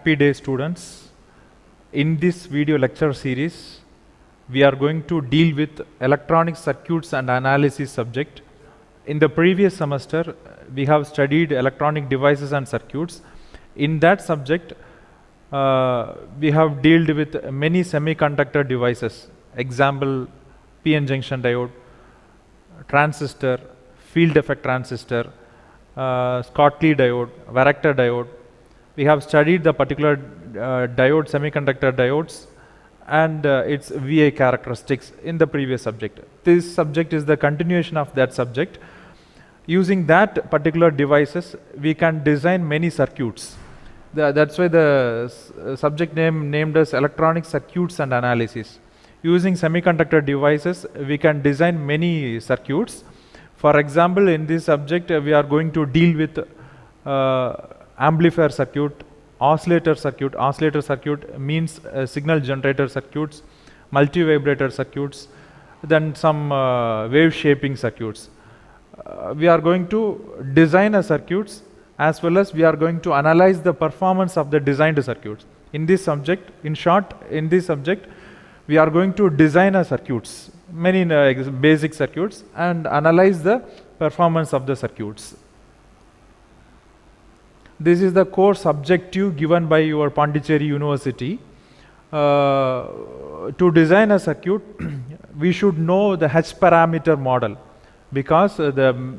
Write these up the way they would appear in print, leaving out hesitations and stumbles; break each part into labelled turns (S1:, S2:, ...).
S1: Happy day, students. In this video lecture series, we are going to deal with electronic circuits and analysis subject. In the previous semester, we have studied electronic devices and circuits. In that subject, we have dealt with many semiconductor devices. Example, p-n junction diode, transistor, field effect transistor, Schottky diode, varactor diode. We have studied the particular diode, semiconductor diodes, and its VI characteristics in the previous subject. This subject is the continuation of that subject. Using that particular devices, we can design many circuits. That's why the subject name named as electronic circuits and analysis. Using semiconductor devices, we can design many circuits. For example, in this subject, we are going to deal with amplifier circuit, oscillator circuit. Oscillator circuit means signal generator circuits, multi-vibrator circuits, then some wave shaping circuits. We are going to design a circuits as well as we are going to analyze the performance of the designed circuits. In this subject, in short, in this subject, we are going to design a circuits, many basic circuits, and analyze the performance of the circuits. This is the course objective given by your Pondicherry University. To design a circuit, we should know the H parameter model, because the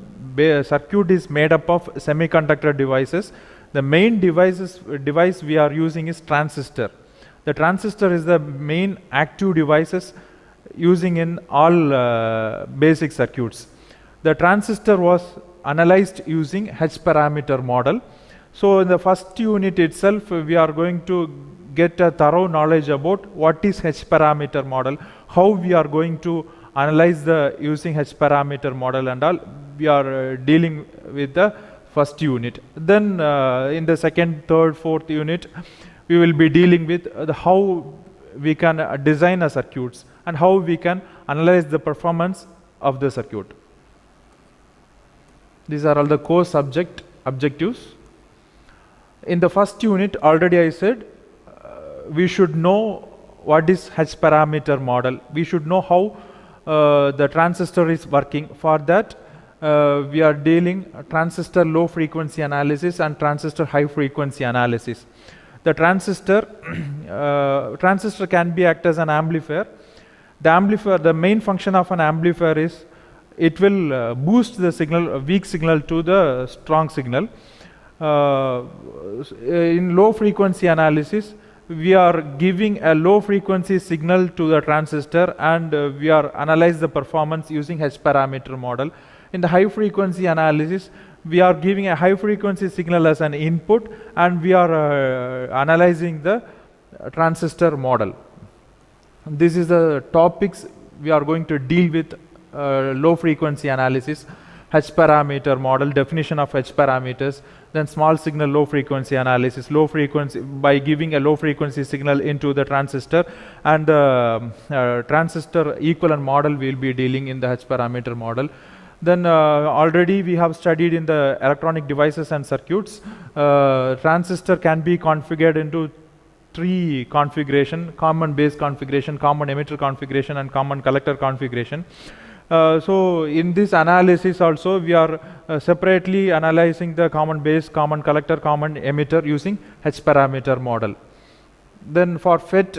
S1: circuit is made up of semiconductor devices. The main device we are using is transistor. The transistor is the main active devices using in all basic circuits. The transistor was analyzed using H parameter model. So in the first unit itself, we are going to get a thorough knowledge about what is H parameter model, how we are going to analyze the using H parameter model and all. We are dealing with the first unit. Then in the second, third, fourth unit, we will be dealing with how we can design a circuits and how we can analyze the performance of the circuit. These are all the course objectives. In the first unit, already I said, we should know what is H parameter model. We should know how the transistor is working. For that, we are dealing transistor low frequency analysis and transistor high frequency analysis. The transistor can be act as an amplifier. The main function of an amplifier is it will boost the signal, a weak signal to the strong signal. In low frequency analysis, we are giving a low frequency signal to the transistor and we are analyze the performance using H parameter model. In the high frequency analysis, we are giving a high frequency signal as an input and we are analyzing the transistor model. This is the topics we are going to deal with. Low frequency analysis, H parameter model, definition of H parameters, then small signal low frequency analysis, low frequency by giving a low frequency signal into the transistor, and the transistor equivalent model we will be dealing in the H parameter model. Then already we have studied in the electronic devices and circuits, transistor can be configured into three configuration: common base configuration, common emitter configuration, and common collector configuration. So in this analysis also we are separately analyzing the common base, common collector, common emitter using H parameter model. Then for FET,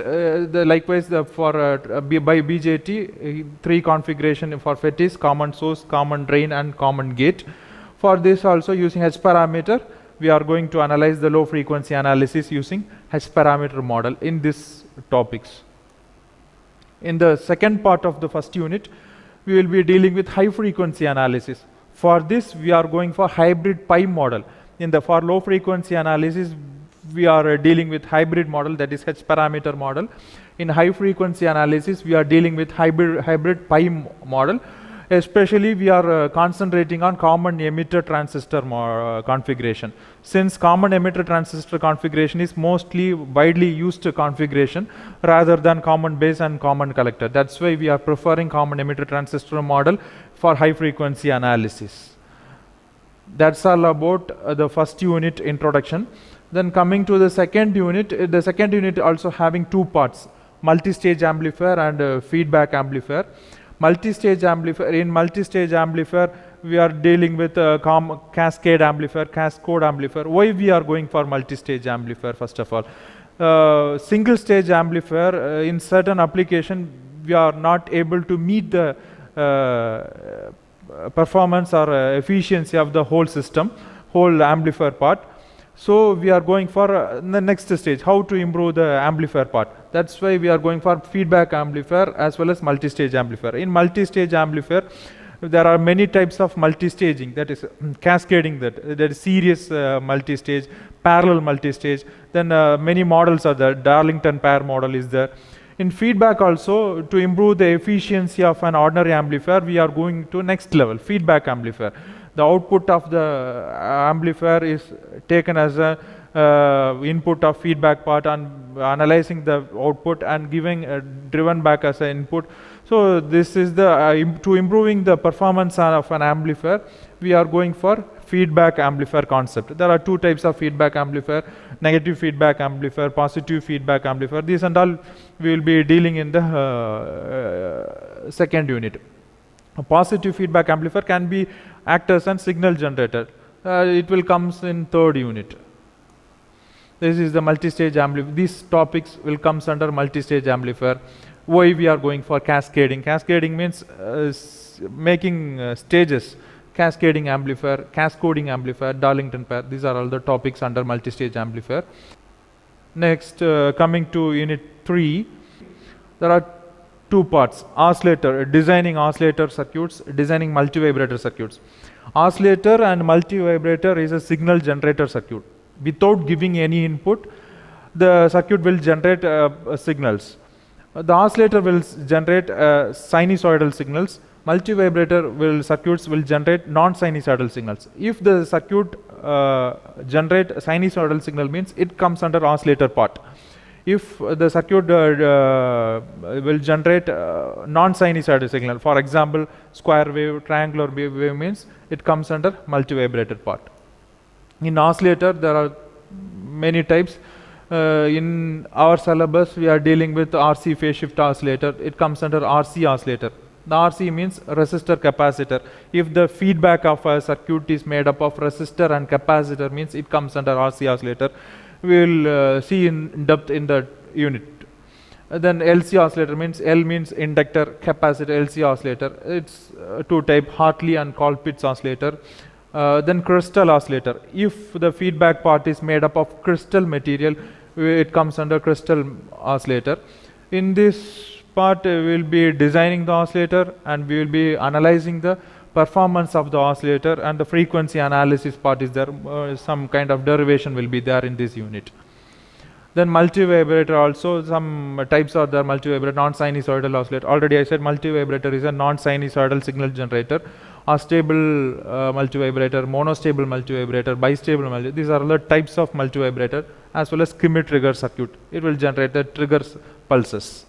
S1: likewise for by BJT, three configuration for FET is common source, common drain, and common gate. For this also using H parameter, we are going to analyze the low frequency analysis using H parameter model in these topics. In the second part of the first unit, we will be dealing with high frequency analysis. For this, we are going for hybrid pi model. For low frequency analysis, we are dealing with hybrid model, that is H parameter model. In high frequency analysis, we are dealing with hybrid pi model. Especially we are concentrating on common emitter transistor configuration. Since common emitter transistor configuration is mostly widely used configuration rather than common base and common collector. That's why we are preferring common emitter transistor model for high frequency analysis. That's all about the first unit introduction. Then coming to the second unit also having two parts, multi-stage amplifier and feedback amplifier. Multi-stage amplifier, we are dealing with cascade amplifier, cascode amplifier. Why we are going for multi-stage amplifier? First of all, single stage amplifier, in certain application we are not able to meet the performance or efficiency of the whole system, whole amplifier part. So we are going for the next stage, how to improve the amplifier part. That's why we are going for feedback amplifier as well as multi-stage amplifier. In multi-stage amplifier, there are many types of multi-staging, that is cascading, that is series multi-stage, parallel multi-stage. Then many models are there. Darlington pair model is there. In feedback also, to improve the efficiency of an ordinary amplifier, we are going to next level, feedback amplifier. The output of the amplifier is taken as a input of feedback part and analyzing the output and giving driven back as an input. So this is the to improving the performance of an amplifier, we are going for feedback amplifier concept. There are two types of feedback amplifier: negative feedback amplifier, positive feedback amplifier. These and all we will be dealing in the second unit. A positive feedback amplifier can be act as a signal generator. It will comes in third unit. This is the multi-stage amplifier. These topics will comes under multi-stage amplifier. Why we are going for cascading? Cascading means making stages. Cascading amplifier, cascoding amplifier, Darlington pair. These are all the topics under multi-stage amplifier. Next, coming to unit 3, there are two parts: oscillator, designing oscillator circuits, designing multi-vibrator circuits. Oscillator and multi-vibrator is a signal generator circuit. Without giving any input, the circuit will generate signals. The oscillator will generate sinusoidal signals. Multi-vibrator circuits will generate non-sinusoidal signals. If the circuit generate sinusoidal signal, means it comes under oscillator part. If the circuit will generate non-sinusoidal signal, for example square wave, triangular wave, means it comes under multi-vibrator part. In oscillator there are many types. In our syllabus we are dealing with RC phase shift oscillator. It comes under RC oscillator. The RC means resistor capacitor. If the feedback of a circuit is made up of resistor and capacitor, means it comes under RC oscillator. We will see in depth in the unit. Then LC oscillator means L means inductor, capacitor, LC oscillator. It's two type, Hartley and Colpitts oscillator. Then crystal oscillator. If the feedback part is made up of crystal material, it comes under crystal oscillator. In this part we will be designing the oscillator and we will be analyzing the performance of the oscillator, and the frequency analysis part is there. Some kind of derivation will be there in this unit. Then multi-vibrator also, some types are there. Multi-vibrator, non-sinusoidal oscillator. Already I said multi-vibrator is a non-sinusoidal signal generator. Stable multi-vibrator, monostable multi-vibrator, bistable multi-vibrator. These are the types of multi-vibrator, as well as Schmitt trigger circuit. It will generate the triggers pulses.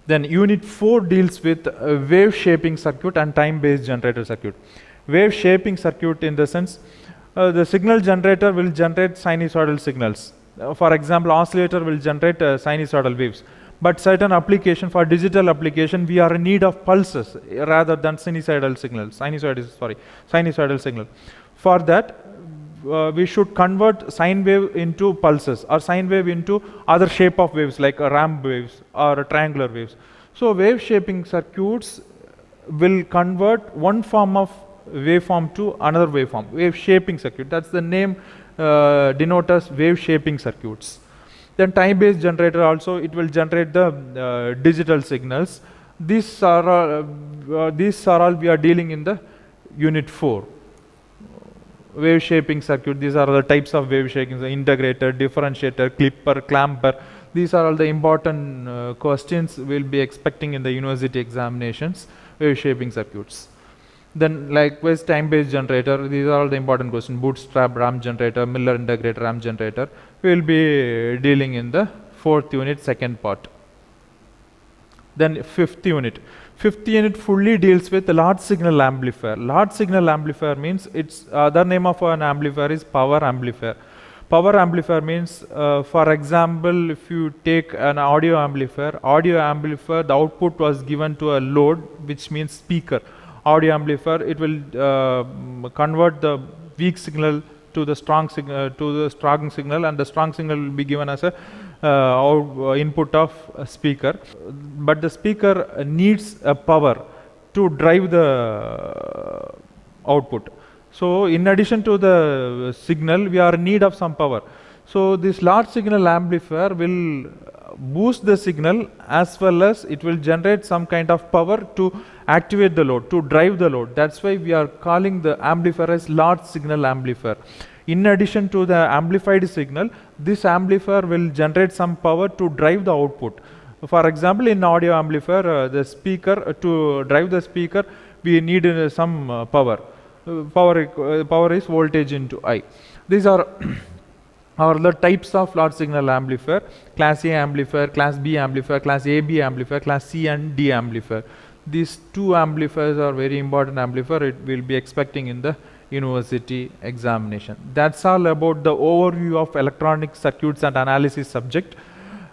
S1: Then unit 4 deals with wave shaping circuit and time-based generator circuit. Wave shaping circuit in the sense, the signal generator will generate sinusoidal signals. For example, oscillator will generate sinusoidal waves. But certain application, for digital application, we are in need of pulses rather than sinusoidal signal. For that, we should convert sine wave into pulses, or sine wave into other shape of waves like ramp waves or triangular waves. So wave shaping circuits will convert one form of waveform to another waveform. Wave shaping circuit, that's the name denotes as wave shaping circuits. Then time-based generator also, it will generate the digital signals. These are all we are dealing in the unit 4. Wave shaping circuit, these are the types of wave shaping: the integrator, differentiator, clipper, clamper. These are all the important questions we will be expecting in the university examinations. Wave shaping circuits. Then likewise time-based generator, these are all the important questions: bootstrap ramp generator, Miller integrator ramp generator. We will be dealing in the 4th unit, second part. Then fifth unit. Fifth unit fully deals with the large signal amplifier. Large signal amplifier means its other name of an amplifier is power amplifier. Power amplifier means, for example, if you take an audio amplifier, the output was given to a load, which means speaker. Audio amplifier, it will convert the weak signal to the strong signal, and the strong signal will be given as a input of a speaker. But the speaker needs a power to drive the output. So in addition to the signal, we are in need of some power. So this large signal amplifier will boost the signal, as well as it will generate some kind of power to activate the load, to drive the load. That's why we are calling the amplifier as large signal amplifier. In addition to the amplified signal, this amplifier will generate some power to drive the output. For example, in audio amplifier, the speaker, to drive the speaker, we need some power. Power is voltage into I. These are the types of large signal amplifier: class A amplifier, class B amplifier, class AB amplifier, class C and D amplifier. These two amplifiers are very important amplifier. It will be expecting in the university examination. That's all about the overview of electronic circuits and analysis subject.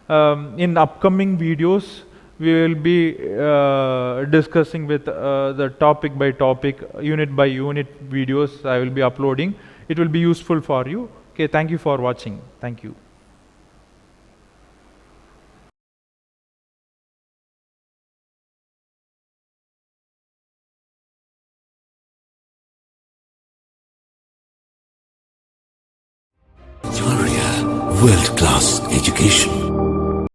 S1: In upcoming videos, we will be discussing with the topic by topic, unit by unit videos I will be uploading. It will be useful for you. Okay, thank you for watching. Thank you.
S2: Achariya, world-class education.